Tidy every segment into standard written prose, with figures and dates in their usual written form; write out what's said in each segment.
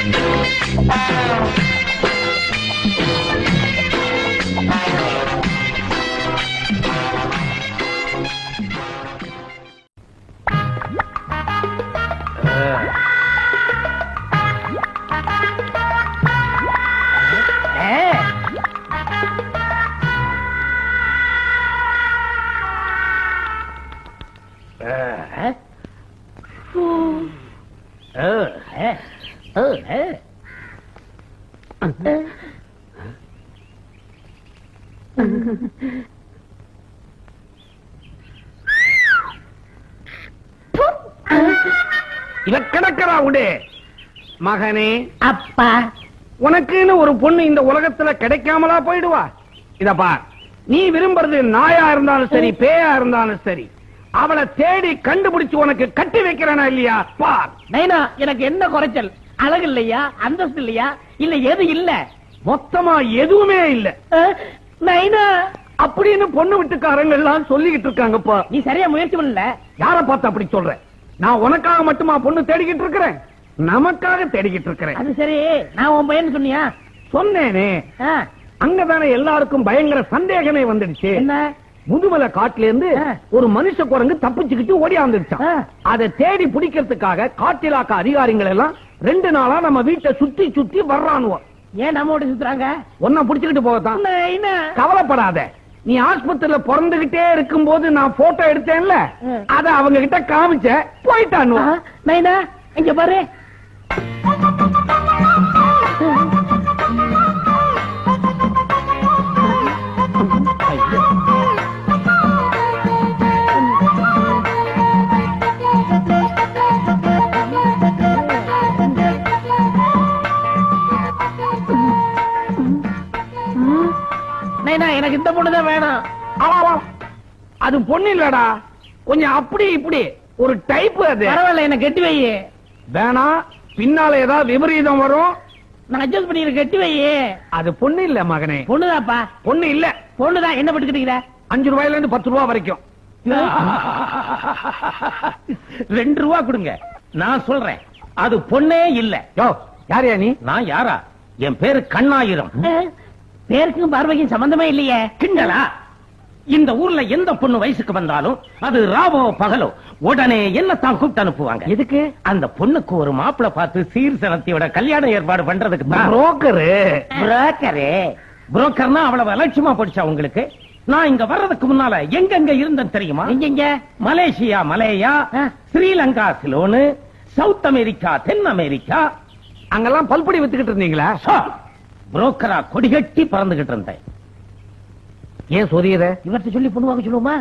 இவன் கிடக்கிறா உடே மகனே. அப்பா, உனக்குன்னு ஒரு பொண்ணு இந்த உலகத்துல கிடைக்காமலா போயிடுவா? இதப்பா, நீ விரும்புறது நாயா இருந்தாலும் சரி, பேயா இருந்தாலும் சரி, அவளை தேடி கண்டுபிடிச்சு உனக்கு கட்டி வைக்கிறனா இல்லையா? பார் நைனா, எனக்கு என்ன குறைச்சல்? அழகு இல்லையா, அந்தஸ்து இல்லையா, இல்ல எது இல்ல? மொத்தமா எதுவுமே இல்ல நைனா அப்படின்னு பொண்ணு வீட்டுக்காரங்க எல்லாம் சொல்லிக்கிட்டு இருக்காங்கப்பா. நீ சரியா முயற்சி பண்ணல. யார பார்த்து அப்படி சொல்ற? நான் உனக்காக மட்டுமா பொண்ணு தேடிக்கிட்டு இருக்கிறேன்? நமக்காக தேடிக்கிட்டு இருக்கிறேன். அது சரி, நான் உன் பையன் சொன்னியா? சொன்னேனே. அங்கதானே எல்லாருக்கும் பயங்கர சந்தேகமே வந்துடுச்சு. என்ன? முதுமலை காட்டுல இருந்து ஒரு மனுஷ குரங்கு தப்பிச்சுக்கிட்டு ஓடியாந்துருச்சான். அதை தேடி பிடிக்கிறதுக்காக காட்டிலாக்க அதிகாரிகள் எல்லாம் 2 நாளா நம்ம வீட்டை சுத்தி சுத்தி வர்றானுவோம். ஏன் நம்ம ஓடி சுத்துறாங்க? ஒன்ன புடிச்சுக்கிட்டு போகத்தான். கவலைப்படாத, நீ ஆஸ்பத்திரியில பிறந்துகிட்டே இருக்கும் போது நான் போட்டோ எடுத்தேன்ல, அத அவங்க கிட்ட காமிச்ச போயிட்டான். நைனா இங்க பாரு. நைனா, எனக்கு இந்த பொண்ணுதான் வேணும். அது பொண்ணு இல்லடா, கொஞ்சம் அப்படி இப்படி ஒரு டைப். அது பரவாயில்ல, என்ன கெட்டி வை. வேணா, பின்னால ஏதாவது விபரீதம் வரும். நான் அட்ஜஸ்ட் பண்ணி கெட்டி வை. அது பொண்ணு இல்ல மகனே. பொண்ணுதாப்பா. பொண்ணு இல்ல, பொண்ணுதான். என்ன பட்டுக்கிட்டீங்க? 5 ரூபாயில இருந்து 10 ரூபாய் வரைக்கும். 2 ரூபா கொடுங்க, நான் சொல்றேன். அது பொண்ணே இல்ல. யோ, யாரையா நீ? நான் யாரா? என் பேரு கண்ணாயிரம். பேருக்கும் பார்வைக்கும் சம்பந்தமே இல்லையே. கிண்டலா? இந்த ஊர்ல எந்த பொண்ணு வயசுக்கு வந்தாலும் அது ராவோ பகலோ உடனே என்னத்தான் கூப்பிட்டு அனுப்புவாங்க. எதுக்கு? அந்த பொண்ணுக்கு ஒரு மாப்பிளை பார்த்து சீர்சனத்தையோட கல்யாணம் ஏற்பாடு பண்றதுக்கு. புரோக்கரு. புரோக்கர்னா அவ்வளவு அலட்சியமா போடுச்சா உங்களுக்கு? நான் இங்க வர்றதுக்கு முன்னால எங்கெங்க இருந்தேன் தெரியுமா? எங்க? Malaysia Malaya, Sri Lanka Ceylon, South America, தென் அமெரிக்கா, அங்கெல்லாம் பல்படி வித்துக்கிட்டு இருந்தீங்களா? புரோக்கரா கொடிகட்டி பறந்துகிட்டு இருந்தேன். ஏன் சொரியற? இவர்கிட்ட சொல்லி பொண்ணு வாங்க சொல்லுவோமா?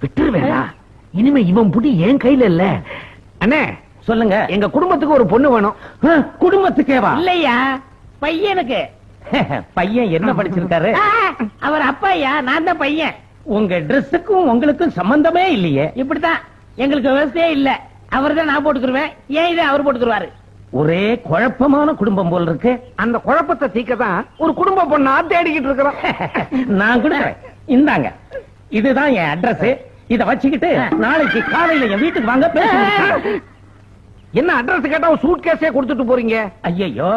விட்டுருவேடா. இனிமே இவன் புடி என் கையில இல்ல. அண்ணே சொல்லுங்க. எங்க குடும்பத்துக்கு ஒரு பொண்ணு வேணும். குடும்பத்துக்கேவா? இல்லையா, பையனுக்கு. பையன் என்ன படிச்சிருக்காரு? அவர் அப்பாயா, நான் தான் பையன். உங்க ட்ரெஸ்ஸுக்கும் உங்களுக்கும் சம்பந்தமே இல்லையே. இப்படித்தான், எங்களுக்கு விவசாயே இல்ல. அவர் தான் நான் போட்டுக்குருவேன், ஏன் இதை அவர் போட்டுக்குருவாரு. ஒரே குழப்பமான குடும்பம் போல் இருக்கு. அந்த குழப்பத்தை தீக்கதான் ஒரு குடும்ப பொண்ணா தேடிக்கிட்டு இருக்கிறோம். நான் கொடுக்கிறேன், இந்தாங்க. இதுதான் என் அட்ரஸ். இத வச்சுக்கிட்டு நாளைக்கு காலையில என் வீட்டுக்கு வாங்க. என்ன அட்ரஸ் கேட்டா சூட் கேஸே கொடுத்துட்டு போறீங்க? ஐயோ,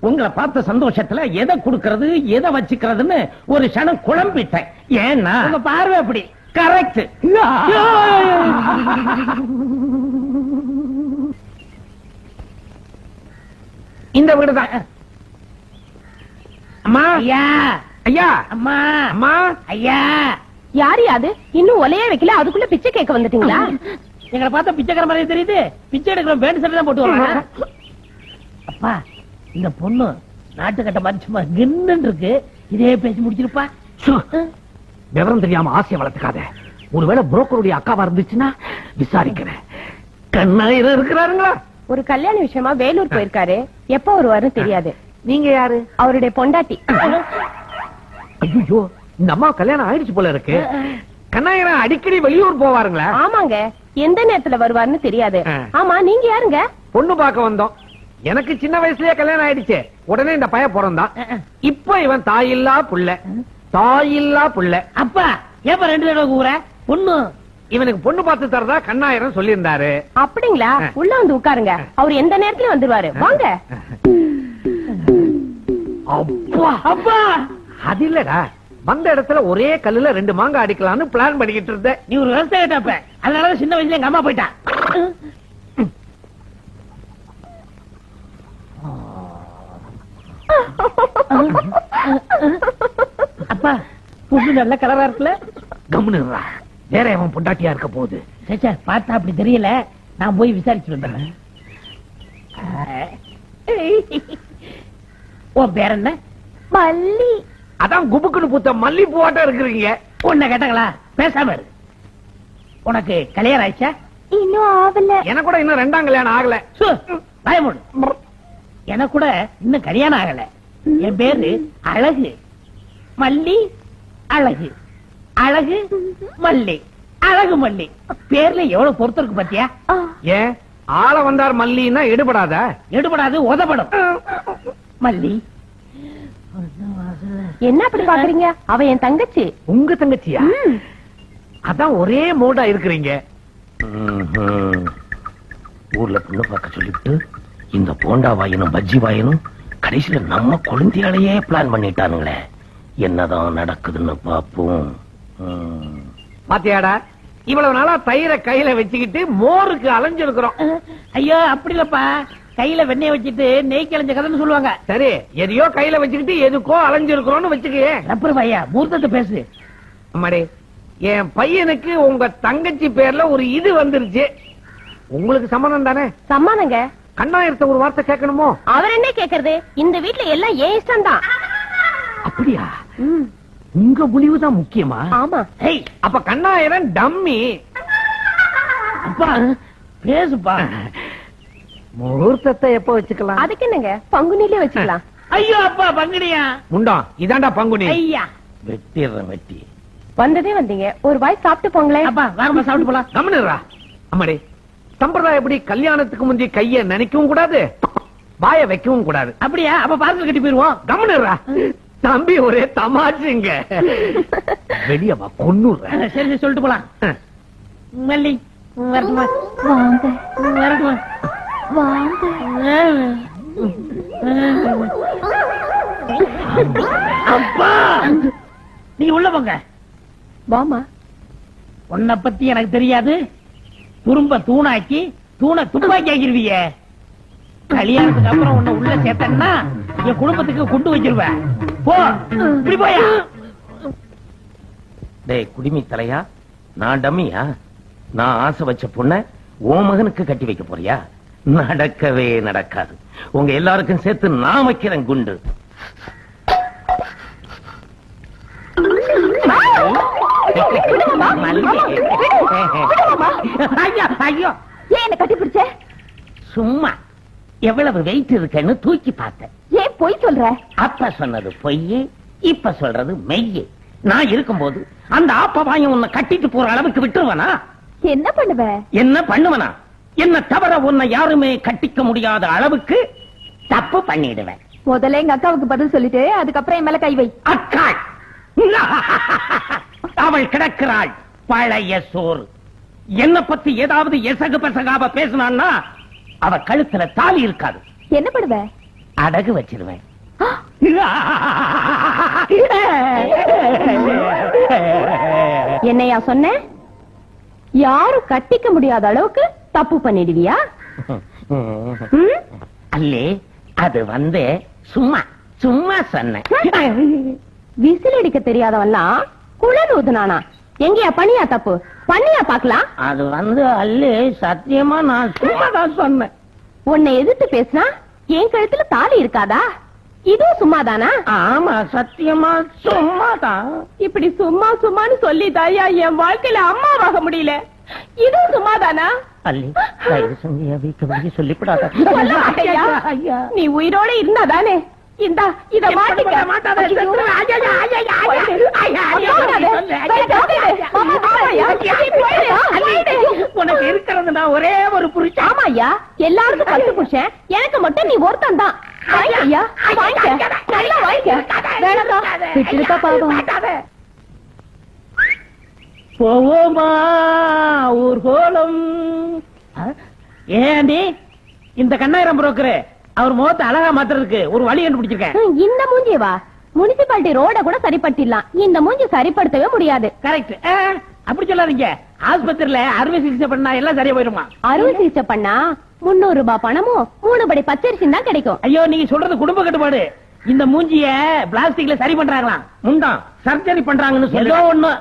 உங்களை பார்த்த சந்தோஷத்துல எதை கொடுக்கறது எதை வச்சுக்கிறதுன்னு ஒரு கணம் குழம்பிட்டேன். ஏன்னா உங்க பார்வை அப்படி. கரெக்ட். இந்த வீடுதான். அம்மா, ஐயா, ஐயா, அம்மா, அம்மா, ஐயா. யாரு அது? இன்னும் ஒலையே வைக்கல, அதுக்குள்ள பிச்சை கேட்க வந்துட்டீங்களா? எங்களை பார்த்தா பிச்சைக்கார மாதிரி தெரியுது. பிச்சை எடுக்கிற பேண்ட் சட்டை தான் போட்டு வராங்க. அப்பா, இந்த பொண்ணு நாட்டுக்கட்ட மனுஷமா கின்னு இருக்கு. இதே பேசி முடிச்சிருப்பா. விவரம் தெரியாம ஆசையை வளர்த்துக்காத. ஒருவேளை புரோக்கருடைய அக்காவா இருந்துச்சுன்னா விசாரிக்கிறேன். கண்ணாயிரம் இருக்கிறாருங்களா? ஒரு கல்யாண விஷயமா வேலூர் போயிருக்காரு. எப்ப வருவாருன்னு தெரியாது. நீங்க யாரு? அவருடைய பொண்டாட்டி. ஐயோ, இந்த அம்மா கல்யாணம் ஆயிடுச்சு போல இருக்கு. கண்ணாயிரம் அடிக்கடி வெளியூர் போவாருங்களா? ஆமாங்க, எந்த நேரத்துல வருவாருன்னு தெரியாது. ஆமா, நீங்க யாருங்க? பொண்ணு பார்க்க வந்தோம். எனக்கு சின்ன வயசுலயே கல்யாணம் ஆயிடுச்சு. உடனே இந்த பையன் பிறந்தான். இப்ப இவன் தாயில்லா புள்ள. தாயில்லா புள்ள. அப்பா, ஏப்ப 2 தடவை கூற? பொண்ணு இவனுக்கு பொண்ணு பார்த்து தரதா கண்ணாயிரம் சொல்லியிருந்தாரு. அப்படிங்களா? உள்ள வந்து உட்காருங்க, அவர் எந்த நேரத்துல வந்துருவாரு. வாங்க. அப்பா அப்பா அது இல்லடா, வந்த இடத்துல ஒரே கல்லுல 2 மாங்காய் அடிக்கலாம்னு பிளான் பண்ணிக்கிட்டு இருந்தேன். நீ ஒரு விவசாயிட்டப்ப, அதனால சின்ன வயசுல எங்க அம்மா போயிட்டா. அப்பா புண்ணு நல்ல கலரா இருக்குல்ல. கம்முனுறா, வேற அவன் பொண்டாட்டியா இருக்க போகுது. சேச்சா பார்த்தா அப்படி தெரியல, நான் போய் விசாரிச்சு வந்துடுறேன். உன் பேர் என்ன? மல்லி. அதான் குபுக்குன்னு பூத்த மல்லி பூவாட்டம் இருக்கிறீங்க. உன்னை கேட்டாங்களா? பேசாம இரு. உனக்கு கல்யாணம் ஆயிடுச்சா? இன்னும் ஆகல. எனக்கு கூட இன்னும் 2ஆம் கல்யாணம் ஆகல. பயமுடு. எனக்கு கூட இன்னும் கல்யாணம் ஆகல. என் பேரு அழகு மல்லி. அழகு அழகு மல்லி. அழகு மல்லி. பேர்ல எவ்வளவு பொறுத்து இருக்கு பாத்தியா? ஏன் ஆள வந்தார் மல்லின்னா எடுபடாத? எடுபடாது, உதப்படும். மல்லி. என்ன அப்படி பாக்குறீங்க? அவ என் தங்கச்சி. உங்க தங்கச்சியா? அதான் ஒரே மூடா இருக்கிறீங்க. ஊர்ல பொண்ணு பார்க்க சொல்லிட்டு இந்த போண்டா வாயனும் பஜ்ஜி வாயனும் கடைசியில நம்ம குழந்தையாலேயே பிளான் பண்ணிட்டானுங்களே. என்னதான் நடக்குதுன்னு பாப்போம். பாத்தியாடா, இவ்வளவு நாளா தயிரை கையில வச்சுக்கிட்டு மோருக்கு அலைஞ்சிருக்கிறோம். ஐயோ அப்படி இல்லப்பா, கையில வெண்ணெய் வச்சுட்டு நெய் கிழஞ்ச கதைன்னு சொல்லுவாங்க. சரி, எதையோ கையில வச்சுக்கிட்டு எதுக்கோ அலைஞ்சிருக்கிறோம்னு வச்சுக்கே. ரப்பர் பையா மூர்த்தத்தை பேசு. அம்மாடி, என் பையனுக்கு உங்க தங்கச்சி பேர்ல ஒரு இது வந்துருச்சு. உங்களுக்கு சம்மதம் தானே? சம்மானங்க. கண்ணாயிரத்த ஒரு வார்த்தை கேட்கணுமோ? அவர் என்ன கேக்குறது? இந்த வீட்ல எல்லாம் ஏன் இஷ்டம் தான். அப்படியா? உங்க முடிவுதான் முக்கியமா? ஆமா. அப்ப கண்ணாயிரம் டம்மி. அப்பா பேசுப்பா. முகூர்த்தத்தை எப்ப வச்சுக்கலாம்? அதுக்கு என்னங்க, பங்குனிலே வச்சுக்கலாம். ஐயோ அப்பா பங்குனியா? முண்டம் இதாண்டா பங்குனி. ஐயா வெட்டிடுறேன் வெட்டி. வந்ததே வந்தீங்க, ஒரு வாய் சாப்பிட்டு போங்களேன். அப்பா வாங்கம்மா சாப்பிட்டு போலாம். கம்முனுடா. அம்மாடி, சம்பிரதாயம் எப்படி? கல்யாணத்துக்கு முந்தி கைய நினைக்கவும் கூடாது, வாய வைக்கவும் கூடாது. அப்படியா? அப்ப பார்சல் கட்டி போயிருவோம். கம்முனுடா. தம்பி ஒரே தமாச்சுங்க. வெளிய வா, கொன்னுறேன். சரி சொல்லிட்டு போலாம். மல்லி வரட்டுமா? வாங்க வரட்டுமா? வாங்க. அப்பா நீ உள்ள போங்க. வாமா. உன்னை பத்தி எனக்கு தெரியாது. துரும்ப தூணாக்கி தூணை துப்பாக்கி ஆக்கிருவீங்க. கல்யாணத்துக்கு அப்புறம் உன்னை உள்ள சேர்த்தன்னா என் குடும்பத்துக்கு கொண்டு வச்சிருவேன். போ, இப்படி போயா. டேய் குடிமி தலையா, நான் டம்மியா? நான் ஆசை வச்ச பொண்ண உன் மகனுக்கு கட்டி வைக்க போறியா? நடக்கவே நடக்காது. உங்க எல்லாருக்கும் சேர்த்து நான் வைக்கிறேன் குண்டு. ஐயோ ஏன் என்ன கட்டி பிடிச்ச? சும்மா எவ்வளவு வெயிட் இருக்குன்னு தூக்கி பார்த்தேன். ஏன் பொய் சொல்ற? அப்ப சொன்னது பொய், இப்ப சொல்றது மெய். நான் இருக்கும்போது அந்த ஆப்பவாயம் உன்னை கட்டிட்டு போற அளவுக்கு விட்டுருவனா? என்ன பண்ணுவ? என்ன பண்ணுவனா? என்ன தவிர உன்னை யாருமே கட்டிக்க முடியாத அளவுக்கு தப்பு பண்ணிடுவேன். முதல்ல எங்க அக்காவுக்கு பதில் சொல்லிட்டு அதுக்கப்புறம் என் மேல கை வை. அக்கா அவள் கிடக்கிறாள் பழைய சோறு. என்ன பத்தி ஏதாவது எசகு பெசகாவ பேசினான்னா அவ கழுத்துல தாலி இருக்காது. என்ன பண்ணுவ? அடகு வச்சிருவேன். என்னையா சொன்ன? யாரும் கட்டிக்க முடியாத அளவுக்கு தப்பு பண்ணிடுவியா? அல்லே அது வந்து சும்மா சும்மா சொன்னேன். விசில் அடிக்க தெரியாதவெல்லாம் குழல் ஊதுனானா? எங்கயா பண்ணியா தப்பு? பண்ணியா பாக்கலாம்? அது வந்து அல்லே சத்தியமா நான் சும்மா தான் சொன்னேன். உன்னை எதிர்த்து பேசினா என் கழுத்துல தாலி இருக்காதா? இதுவும் சும்மாதானா? ஆமா சத்தியமா சும்மாதான். இப்படி சும்மா சும்மான்னு சொல்லி தாயா என் வாழ்க்கையில அம்மாவாக முடியல. இதுவும் சும்மாதானா? அல்லே தயவு செஞ்சு வீட்டு சொல்லிவிடாத. சொல்ல மாட்டேயா? நீ உயிரோட இருந்தாதானே? இந்தா இத மாட்டிக்க. உனக்கு இருக்கிறது நான் ஒரே ஒரு புருஷன். ஆமாய்யா, எல்லாருக்கும் 10 புருஷன், எனக்கு மட்டும் நீ ஒருத்தன் தான். வாங்கிக்கய்யா, வாங்கிக்க, நல்லா வாங்கிக்க. வேணாக்கா, விட்டுருக்கா பாவம். போவோமா ஊர்கோலம். ஏண்டி இந்த கண்ணாயிரம் புரோக்கரு அவர் முகத்தை அழகா மாத்துறதுக்கு ஒரு வழி கண்டுபிடிச்சிருக்கேன். இந்த மூஞ்சியவா? முனிசிபாலிட்டி ரோட கூட சரிப்படுத்திடலாம், இந்த மூஞ்சி சரிப்படுத்தவே முடியாது. கரெக்ட். அப்படி சொல்லாதீங்க. ஆஸ்பத்திரியில அறுவை சிகிச்சை பண்ணா எல்லாம் சரியா போயிருமா? அறுவை சிகிச்சை பண்ணா 300 ரூபாய் பணமும் 3 படி பச்சரிசி தான் கிடைக்கும். ஐயோ, நீங்க சொல்றது குடும்ப கட்டுப்பாடு. இந்த மூஞ்சிய பிளாஸ்டிக்ல சரி பண்றாங்களாம். முண்டாம் சர்ஜரி பண்றாங்கன்னு ஏதோ சொல்லி ஒண்ணு.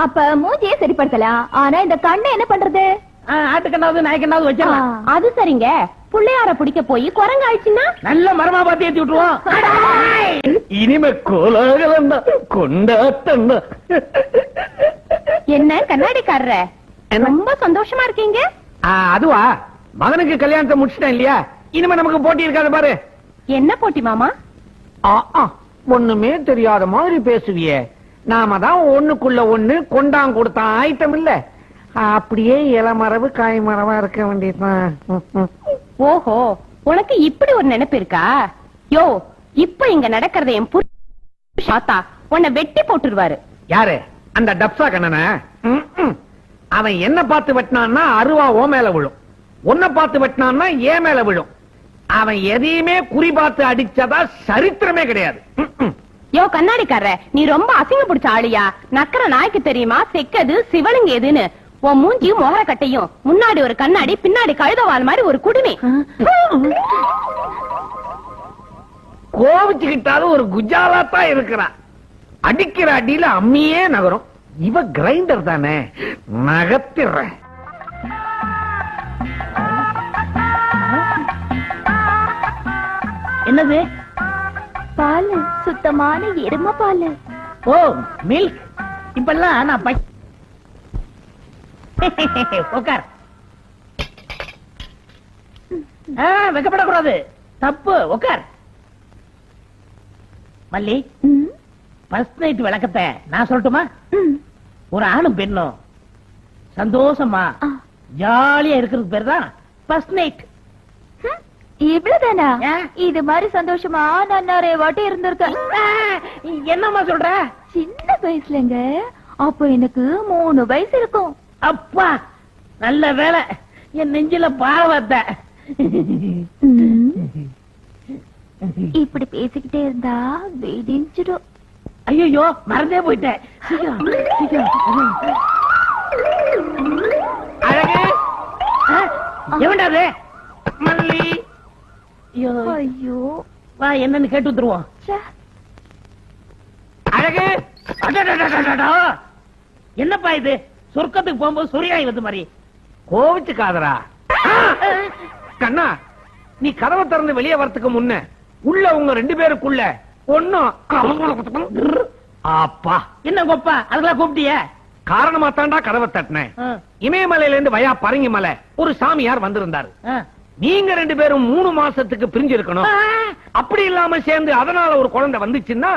அப்ப மூஞ்சியே சரிப்படுத்தலாம், ஆனா இந்த கண்ணை என்ன பண்றது? ஆட்டுக்கண்ணாவது நாய்க்கண்ணாவது வச்சிடலாம். அது சரிங்க. புள்ளையார பிடிக்க போய் குரங்கு ஆயிடுச்சுன்னா நல்ல மரமா பார்த்து ஏத்தி விட்டுருவோம். இனிமே கோலாகலம் கொண்டாட்டம். என்ன கண்ணாடிக்காரர, ரொம்ப சந்தோஷமா இருக்கீங்க? அதுவா, மகனுக்கு கல்யாணத்தை முடிச்சிட்டேன் இல்லையா, இனிமே நமக்கு போட்டி இருக்காது பாரு. என்ன போட்டி மாமா? ஒண்ணுமே தெரியாத மாதிரி பேசுவியே. நாம தான் ஒண்ணுக்குள்ள ஒண்ணு கொண்டாங்க கொடுத்த ஐட்டம் இல்ல, அப்படியே இளமரபு காய்மரபா இருக்க வேண்டியதுதான். ஓஹோ, உனக்கு இப்படி ஒரு நினைப்பு இருக்கா? யோ, இப்ப இங்க நடக்கிறத என் புருஷன் உன்னை வெட்டி போட்டுருவாரு. யாரு? அந்த டப்சா கண்ணன? அவன் என்ன பார்த்து வெட்டினான்னா அருவா ஓ மேல விழும், உன்னை பார்த்து வெட்டினான்னா ஏ மேல விழும். அவன் எதையுமே குறி பார்த்து அடிச்சதா சரித்திரமே கிடையாது. யோ கண்ணாடிக்கார, நீ ரொம்ப அசிங்க பிடிச்ச ஆளியா? நக்கற நாய்க்கு தெரியுமா செக்கது சிவலிங்க எதுன்னு? உன் மூஞ்சியும் மொகர கட்டையும், முன்னாடி ஒரு கண்ணாடி பின்னாடி கழுதவால் மாதிரி ஒரு குடுமி. கோவிச்சுக்கிட்டாலும் ஒரு குஜாலா தான் இருக்கிறான். அடிக்கிற அடியில அம்மியே நகரும். இவ கிரைண்டர் தானே, நகத்திற. என்னது? பால், சுத்தமான எருமை பால். ஓ, மில்க். இப்பெல்லாம் நான் உட்கார். வெக்கப்படக்கூடாது, தப்பு. உட்கார். மல்லி, ஃபர்ஸ்ட் நைட் விளக்கத்தை நான் சொல்லட்டுமா? ஒரு ஆணும் பெண்ணும் சந்தோஷமா ஜாலியா இருக்கிறது பேர் தான் ஃபர்ஸ்ட் நைட். இவ்வளவுதானா? இது மாதிரி சந்தோஷமா நான் நிறைய வாட்டி இருந்திருக்கேன். என்னம்மா சொல்ற? சின்ன வயசுலங்க, அப்ப எனக்கு 3 வயசு இருக்கும். அப்பா, நல்ல வேலை என் நெஞ்சில பாவத்த. இப்படி பேசிக்கிட்டே இருந்தா வெடிஞ்சிடும். ஐயோ, மறந்தே போயிட்டேன். சீக்கிரம் சீக்கிரம். அழகு, எவன்டாது? மல்லி. ஐயோ, வா, என்னன்னு கேட்டு வந்துருவோம். அழகு, என்னப்பா இது? சொர்க்கத்துக்கு போகும்போது சொரியாய் வந்து மாதிரி. கோவிச்சுக்காதரா கண்ணா. நீ கதவை திறந்து வெளியே வரத்துக்கு முன்ன உள்ள உங்க 2 பேருக்குள்ள ஒண்ணும். அப்பா, என்ன கோப்பா, அதெல்லாம் கூப்பிட்டிய? காரணமா தாண்டா கதவை தட்டினேன். இமயமலையில இருந்து வயா பரங்கி மலை ஒரு சாமியார் வந்திருந்தாரு. நீங்க 2 பேரும் 3 மாசத்துக்கு பிரிஞ்சு இருக்கணும். அப்படி இல்லாம சேர்ந்து அதனால ஒரு குழந்தை வந்துச்சுன்னா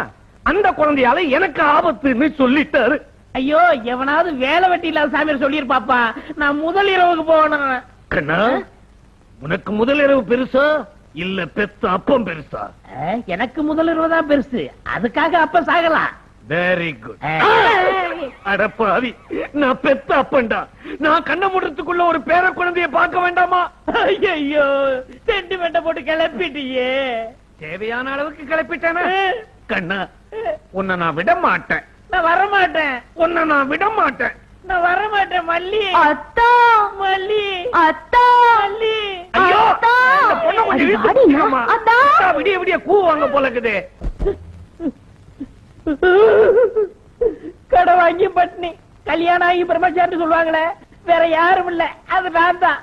அந்த குழந்தையால எனக்கு ஆபத்துன்னு சொல்லிட்டாரு. ஐயோ, எவனாவது வேலை வெட்டி இல்லாத சாமியார் சொல்லிருப்பாப்பா. நான் முதல் இரவுக்கு போகணும். கண்ணா, உனக்கு முதல் இரவு பெருசா இல்ல பெத்த அப்பம் பெருசா? எனக்கு முதல் இரவு தான் பெருசு, அதுக்காக அப்ப சாகலாம். Very good. அடப்பாவி, நான் பெத்த அப்பன்டா. நான் கண்ண மூடுறதுக்குள்ள ஒரு பேர குழந்தைய பார்க்க வேண்டாமா? ஐயோ, சென்டிமெண்ட போட்டு கிளப்பிட்டியே. தேவையான அளவுக்கு கிளப்பிட்டேன. கண்ணா, உன்னை நான் விட மாட்டேன். நான் வர மாட்டேன். உன்னை நான் விட மாட்டேன். நான் வர மாட்டேன். மல்லி, அத்தா, மல்லி, அத்தா, மல்லி. ஐயோ, அத்தா. இந்த பொண்ணை கொஞ்சம் அடி, இழுத்து அடி, பிடிக்கலாமா? அத்தா. விடிய விடிய கூவாங்க போல இருக்குது. கடை வாங்கி பட்னி, கல்யாணம் ஆகி பிரம்மச்சாரின்னு சொல்லுவாங்களே, வேற யாரும் இல்ல, அது நான் தான்.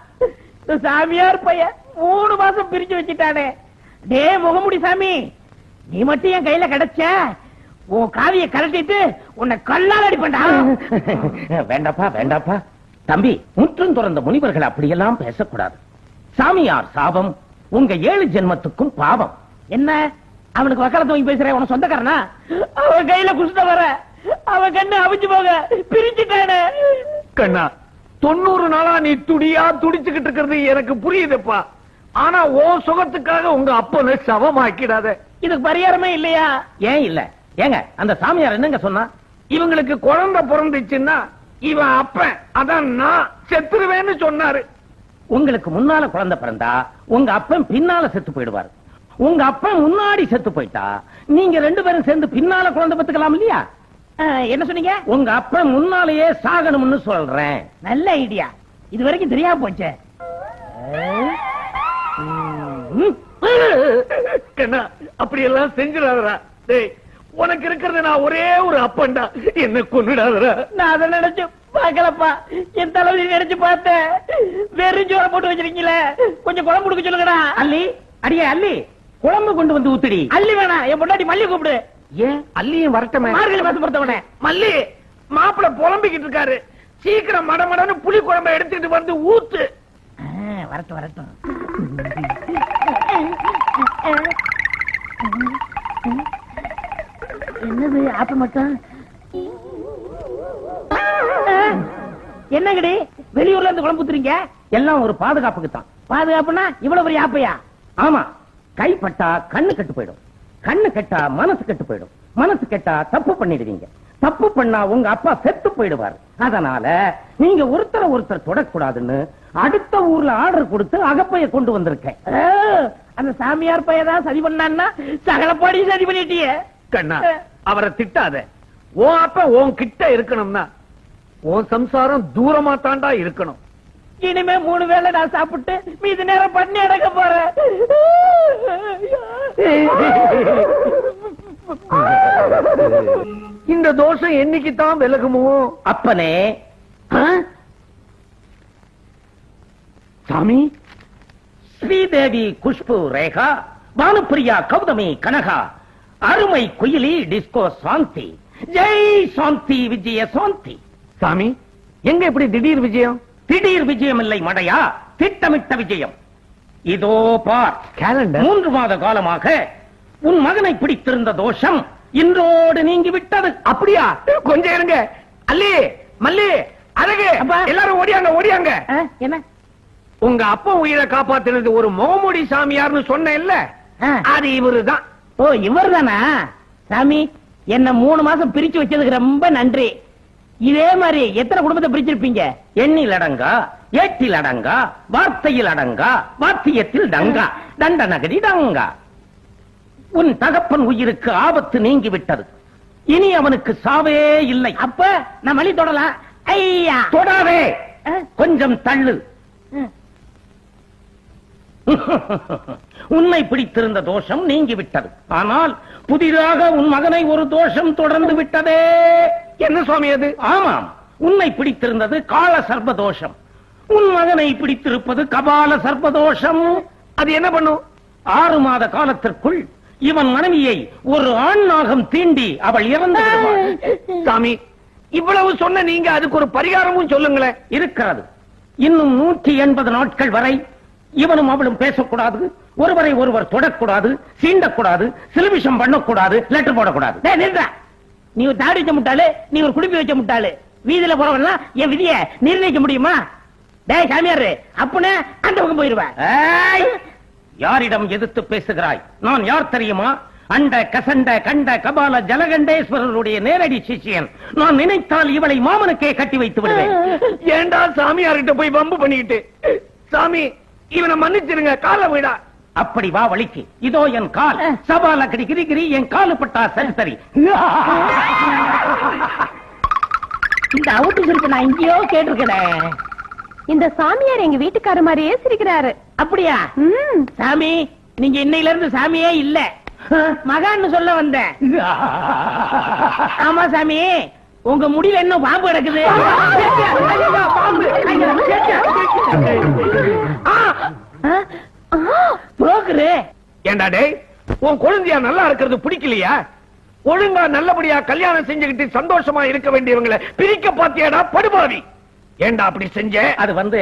இந்த சாமியார் பையன் 3 மாசம் பிரிச்சு வச்சுட்டானே. டே முகமுடி சாமி, நீ மட்டும் என் கையில கிடைச்ச, உன் காவிய கலட்டிட்டு உன்னை கல்லால் அடிப்பண்டா. வேண்டாப்பா வேண்டாப்பா தம்பி, முற்றும் துறந்த முனிவர்கள் அப்படியெல்லாம் பேசக்கூடாது. சாமியார் சாபம் உங்க 7 ஜென்மத்துக்கும் பாவம். என்ன அவனுக்கு வக்காலத்து வாங்கி பேசுற? உன சொந்தக்காரனா? அவன் கையில குஷ்ட வர, அவன் கண்ணு அவிஞ்சு போக பிரிச்சுட்டானே. கண்ணா, 90 நாளா நீ துடியா துடிச்சுக்கிட்டு இருக்கிறது எனக்கு புரியுதுப்பா. ஆனா ஓ சுகத்துக்காக உங்க அப்பனை சவமாக்கிடாத. இதுக்கு பரிகாரமே இல்லையா? ஏன் இல்ல? ஏங்க, அந்த சாமியார் என்னங்க சொன்னா? இவங்களுக்கு குழந்தை பிறந்துச்சுன்னா இவன் அப்பன், அதான் நான் செத்துருவேன்னு சொன்னாரு. உங்களுக்கு முன்னால குழந்தை பிறந்தா உங்க அப்பன் பின்னால செத்து போயிடுவார். உங்க அப்பன் முன்னாடி செத்து போயிட்டா நீங்க 2 பேரும் சேர்ந்து பின்னால குழந்தை பெத்துக்கலாம் இல்லையா? என்ன சொன்னீங்க? உங்க அப்பன் முன்னாலேயே சாகணும்னு சொல்றேன். நல்ல ஐடியா, இது வரைக்கும் தெரியாம போச்சே. அப்படி எல்லாம் செஞ்சிடாதரா. டேய், உனக்கு இருக்கிறது நான் ஒரே ஒரு அப்பன்டா, என்ன கொன்னுடாதரா. நான் அதை நினைச்சு பாக்கலப்பா, என் தலைவலி நினைச்சு பார்த்தேன். வெறும் சோற போட்டு வச்சிருக்கீங்களே, கொஞ்சம் குழம்பு கொடுக்க சொல்லுங்கடா. அல்லி, அடியே அல்லி, குழம்பு கொண்டு வந்து ஊத்துடி. அள்ளி வேணாம், என் பொண்டாட்டி மல்லி கூப்பிடு. ஏன் அல்லியும் வரட்டமே? மார்கழி மாசம் பொறுத்தவனே மல்லி, மாப்பிள புலம்பிக்கிட்டு இருக்காரு, சீக்கிரம் மடமடன்னு புளி குழம்பை எடுத்துட்டு வந்து ஊத்து. வரட்டும் வரட்டும். என்னது ஆப்ப மட்டும்? என்னங்கடி வெளியூர்ல இருந்து குழம்பு ஊத்துறீங்க? எல்லாம் ஒரு பாதுகாப்புக்கு தான். பாதுகாப்புனா இவ்வளவு பெரிய ஆப்பையா? ஆமா, கைப்பட்டா கண்ணு கெட்டு போயிடும், கண்ணு கெட்டா மனசு கெட்டு போயிடும், மனசு கெட்டா தப்பு பண்ணிடுவீங்க, தப்பு பண்ணா உங்க அப்பா செத்து போயிடுவார். அதனால நீங்க ஒருத்தர் தொடக்கூடாதுன்னு அடுத்த ஊர்ல ஆர்டர் கொடுத்து அகப்பைய கொண்டு வந்திருக்கேன். அந்த சாமியார் பையதான் சதி பண்ணான்னா சகலப்பாடி சதி பண்ணிட்டியே. கண்ணா, அவரை திட்டாத. உன் அப்ப உன் கிட்ட இருக்கணும்னா உன் சம்சாரம் தூரமா தாண்டா இருக்கணும். இனிமே 3 வேளை நான் சாப்பிட்டு மீதி நேரம் பண்ணி அடக்க போறேன். இந்த தோஷம் என்னைக்கு தான் விலகுமோ? அப்பனே, சாமி, ஸ்ரீதேவி குஷ்பு ரேகா, பானுப்பிரியா கௌதமி கனகா, அருமை குயிலி டிஸ்கோ சாந்தி, ஜெய் சாந்தி விஜய சாந்தி. சாமி, எங்க இப்படி திடீர் விஜயம்? திடீர் விஜயம் இல்லை மடையா, திட்டமிட்ட விஜயம். இதோ பார் கேலண்டர். 3 மாத காலமாக உன் மகனை பிடித்திருந்த தோஷம் இன்றோடு நீங்கி விட்டது. அப்படியா? கொஞ்சம் இருங்க. அல்லி, மல்லி, அழகு, எல்லாரும் ஓடியாங்க ஓடியாங்க. என்ன? உங்க அப்பா உயிரை காப்பாத்தினது ஒரு முகமூடி சாமியார்னு சொன்ன இல்ல, அது இவருதான். ஓ, இவர் தானா? சாமி, என்ன 3 மாசம் பிரிச்சு வச்சதுக்கு ரொம்ப நன்றி. இதே மாதிரி எத்தனை குடும்பத்தை பிரிச்சிருப்பீங்க? எண்ணில் அடங்கா, ஏட்டில் அடங்கா, வார்த்தையில் அடங்கா, வாத்தியத்தில் டங்கா, தண்ட நகரி டங்கா. உன் தகப்பன் உயிருக்கு ஆபத்து நீங்கி விட்டது, இனி அவனுக்கு சாவே இல்லை. அப்ப நான் மல்லி தொடலாம். ஐயா, தொடாதே, கொஞ்சம் தள்ளு. உன்னை பிடித்திருந்த தோஷம் நீங்கி விட்டது, ஆனால் புதிதாக உன் மகனை ஒரு தோஷம் தொடர்ந்து விட்டதே. என்ன சுவாமி அது? ஆமாம், உன்னை பிடித்திருந்தது கால சர்ப்பதோஷம், உன் மகனை பிடித்திருப்பது கபால சர்ப்பதோஷம். அது என்ன பண்ணும்? 6 மாத காலத்திற்குள் இவன் மனைவியை ஒரு ஆண் நாகம் தீண்டி அவள் இறந்து விடுவாள். சாமி, இவ்வளவு சொன்ன நீங்க அதுக்கு ஒரு பரிகாரமும் சொல்லுங்களேன். இருக்கிறது. இன்னும் 180 நாட்கள் வரை இவனும் அவளும் பேசக்கூடாது, ஒருவரை ஒருவர் தொடக்கூடாது, சீண்டக்கூடாது, சிலுமிஷம் பண்ணக்கூடாது, லெட்டர் போடக்கூடாது. நீ ஒரு தாடி வச்ச முட்டாளு, நீ ஒரு குடிப்பி வச்ச முட்டாளு. வீதியில போறவெல்லாம் என் விதிய நிர்ணயிக்க முடியுமா? டேய் சாமியாரு, அப்பனே அந்த பக்கம் போயிருவேன். யாரிடம் எதிர்த்து பேசுகிறாய்? நான் யார் தெரியுமா? அண்ட கசண்ட கண்ட கபால ஜலகண்டேஸ்வரருடைய நேரடி சிஷியன். நான் நினைத்தால் இவளை மாமனுக்கே கட்டி வைத்து விடுவேன். ஏண்டா சாமியார்கிட்ட போய் வம்பு பண்ணிக்கிட்டு? சாமி, இவனை மன்னிச்சிருங்க, கால விடா. அப்படி வா வலிக்கு, இதோ என் கால். சபால கடி கிரிகிரி, என் காலு பட்டா சரி சரி. இந்த அவுட்டு சிரிப்பு நான் எங்கேயோ கேட்டிருக்கேன். இந்த சாமியார் எங்க வீட்டுக்கார மாதிரியே சிரிக்கிறாரு. அப்படியா? சாமி, நீங்க இன்னையில இருந்து சாமியே இல்ல, மகான்னு சொல்ல வந்தேன். ஆமா சாமி, உங்க முடியல என்ன பாம்பு கிடக்குது? புரோக்கரு. ஏண்டா டேய், உன் குழந்தையா நல்லா இருக்கிறது பிடிக்கலையா? ஒழுங்கா நல்லபடியா கல்யாணம் செஞ்சுக்கிட்டு சந்தோஷமா இருக்க வேண்டியவங்களை பிரிக்க பாத்தியாடா படுபாவி? ஏண்டா அப்படி செஞ்ச? அது வந்து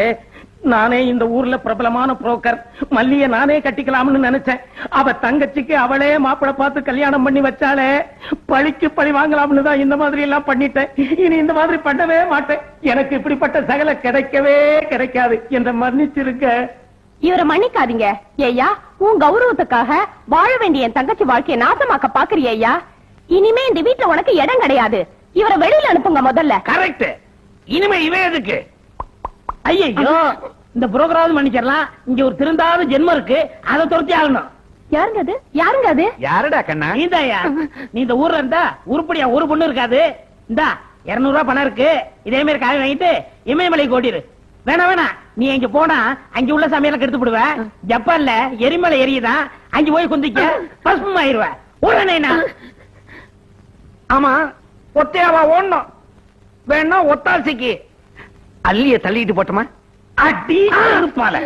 நானே இந்த ஊர்ல பிரபலமான புரோக்கர், மல்லிய நானே கட்டிக்கலாம்னு நினைச்சேன். அவ தங்கச்சிக்கு அவளே மாப்பிளை பார்த்து கல்யாணம் பண்ணி வச்சாலே, பழிக்கு பழி வாங்கலாம்னு தான் இந்த மாதிரி எல்லாம் பண்ணிட்டேன். இனி இந்த மாதிரி பண்ணவே மாட்டேன். எனக்கு இப்படிப்பட்ட சகல கிடைக்கவே கிடைக்காது என்ற மன்னிச்சிருக்க. இவரை மன்னிக்காதீங்க ஐயா. உன் கௌரவத்துக்காக வாழ வேண்டிய என் தங்கச்சி வாழ்க்கையை நாசமாக்க பாக்குறிய ஐயா. இனிமே இந்த வீட்டுல உனக்கு இடம் கிடையாது. இவரை வெளியில அனுப்புங்க முதல்ல. கரெக்ட். இனிமே இவன் எதுக்கு? ஐயோ, இந்த புரோக்கராவது மன்னிச்சிடலாம். இங்க ஒரு திருந்தாத ஜென்மம் இருக்கு, அதை துரத்தி ஆகணும். யாருங்க அது? யாருங்க அது? யாருடா கண்ணா? நீதாயா? நீ இந்த ஊர்ல இருந்தா உருப்படியா ஒரு பொண்ணு இருக்காது. இந்தா 200 ரூபாய் பணம் இருக்கு, இதே மாதிரி காய் வாங்கிட்டு இமயமலைக்கு ஓடிரு. வேணா வேணா, நீ அங்க போனா அங்க உள்ள சமையல கெடுத்து விடுவ. ஜப்பான்ல எரிமலை எரியுதான், அங்க போய் குந்திக்க பசுமம் ஆயிருவ. உடனேனா ஆமா, ஒத்தையாவா ஓடணும்? வேணா ஒத்தாசிக்கு அள்ளிய தள்ளிட்டு போட்டோமா? அடி இருப்பால